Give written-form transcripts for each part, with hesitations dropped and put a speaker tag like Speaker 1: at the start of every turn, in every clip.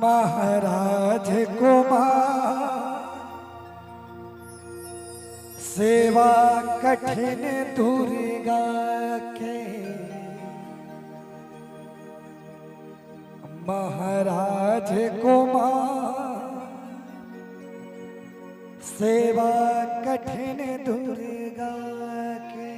Speaker 1: महाराज कुमार सेवा कठिन दुर्गा के। महाराज कुमार सेवा कठिन दुर्गा के।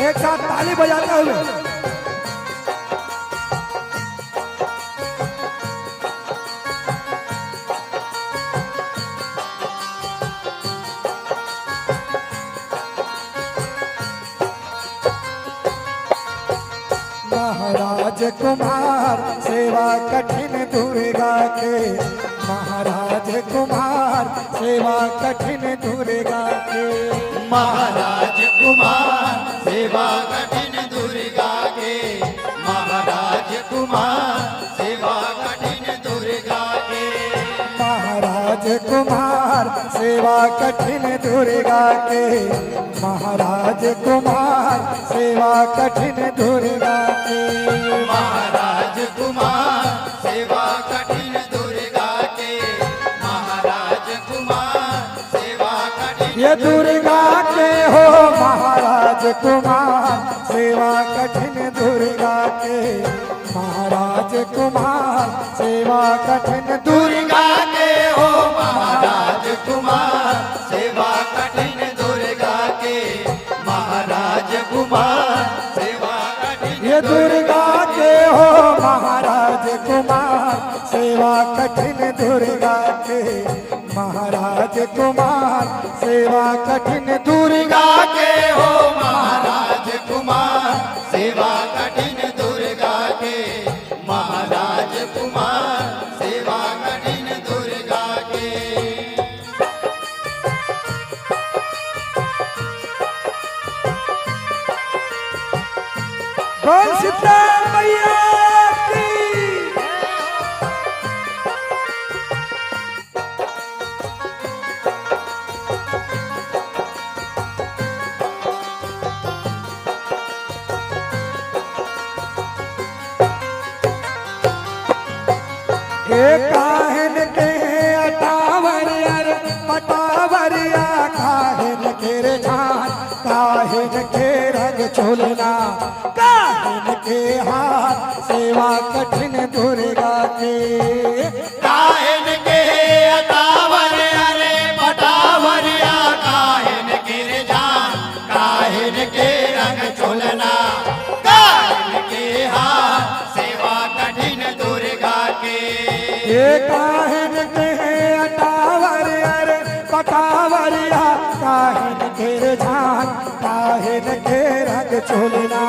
Speaker 1: एक साथ ताली बजाते हुए महाराज कुमार सेवा कठिन दुर्गा के। महाराज कुमार सेवा कठिन दुर्गा के।
Speaker 2: महाराज कुमार सेवा कठिन दुर्गा के। महाराज कुमार सेवा कठिन दुर्गा के।
Speaker 1: महाराज कुमार सेवा कठिन दुर्गा के। महाराज कुमार सेवा कठिन दुर्गा के।
Speaker 2: महाराज कुमार सेवा कठिन दुर्गा के। महाराज कुमार सेवा कठिन
Speaker 1: ये दुर्गा के हो महाराज कुमार सेवा कठिन दुर्गा के। महाराज कुमार सेवा कठिन
Speaker 2: दुर्गा के हो महाराज कुमार सेवा कठिन दुर्गा के। महाराज कुमार सेवा कठिन
Speaker 1: ये दुर्गा के हो महाराज कुमार सेवा कठिन दुर्गा के। महाराज कुमार सेवा कठिन दुर्गा
Speaker 2: के हो महाराज कुमार सेवा कठिन दुर्गा के। महाराज कुमार सेवा कठिन दुर्गा के।
Speaker 1: बोल सीता मैया की। काहिन के अटावरियर पटावरिया काहिन के रे जान काहिन के रंग चोलना काहिन के हाथ सेवा कठिन दुर्गा के।
Speaker 2: काहिन के अतावर अरे पटावरिया काहिन के जान काहिन के रंग चोलना काहिन के हाथ सेवा कठिन दुर्गा के।
Speaker 1: ये काहिन के अटावर अरे पटावरिया काहिन के रे जान काहिन के रंग चोलना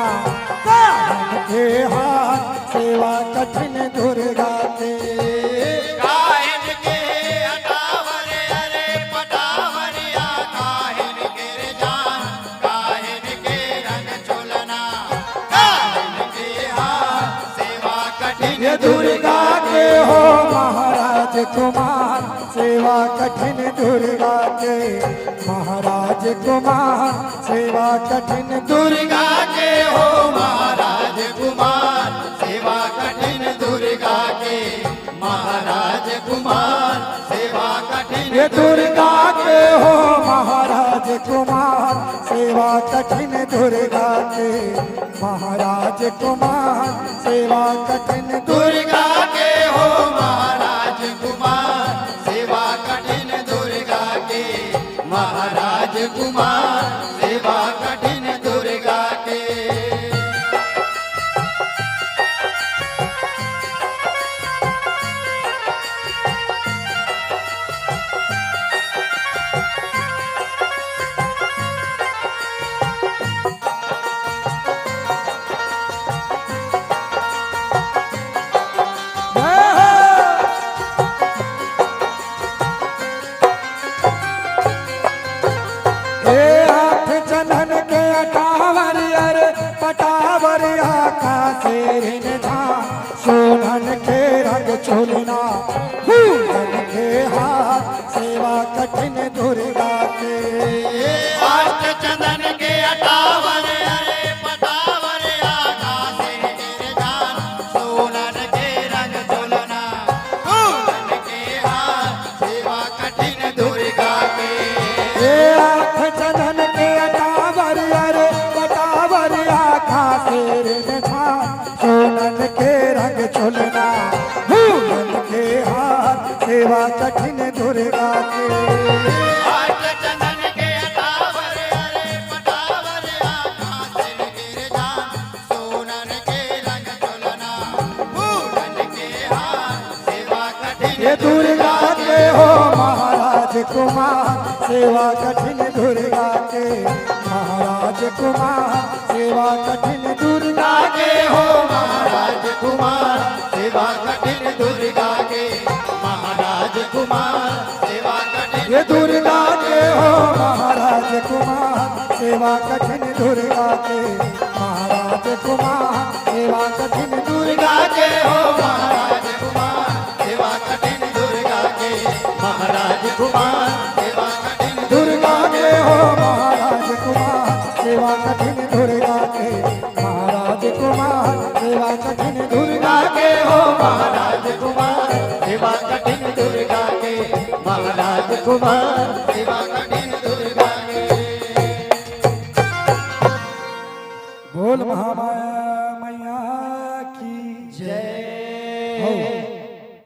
Speaker 1: काहिन के हाथ सेवा कठिन दुर्गा के।
Speaker 2: काहिन के अतावर अरे पटावरिया काहिन के जान काहिन के रंग चोलना काहिन के हाथ सेवा कठिन
Speaker 1: ये दुर्गा के हो महाराज कुमार सेवा कठिन दुर्गा के। महाराज कुमार सेवा कठिन
Speaker 2: दुर्गा के हो महाराज कुमार सेवा कठिन दुर्गा के। महाराज कुमार सेवा कठिन
Speaker 1: ये दुर्गा के हो महाराज कुमार सेवा कठिन दुर्गा के। महाराज कुमार सेवा कठिन
Speaker 2: दुर्गा के हो महाराज कुमार सेवा कठिन दुर्गा के। महाराज कुमार सेवा कठिन दुर्गा के।
Speaker 1: सोनन के रंग चोलना फूलन के सोनन के रंग चोलना फूलन के हार सेवा कठिन दुर्गा के
Speaker 2: आठ चंदन के अटावर अरे पटावर आकाश गिर जान सोनन के रंग चुलना फूलन के हार सेवा कठिन
Speaker 1: ये दुर्गा के हो महाराज कुमार सेवा कठिन दुर्गा के महाराज कुमार सेवा कठिन दुर्गा
Speaker 2: के हो महाराज कुमार सेवा कठिन दुर्गा के महाराज कुमार सेवा कठिन
Speaker 1: ये दुर्गा के हो महाराज कुमार सेवा कठिन दुर्गा के महाराज कुमार सेवा कठिन दुर्गा
Speaker 2: के हो महाराज कुमार सेवा कठिन दुर्गा के महाराज कुमार सेवा कठिन
Speaker 1: दुर्गा के हो महाराज कुमार सेवा कठिन दुर्गा के महाराज कुमार सेवा कठिन दुर्गा
Speaker 2: के हो महाराज कुमार सेवा कठिन दुर्गा के महाराज कुमार सेवा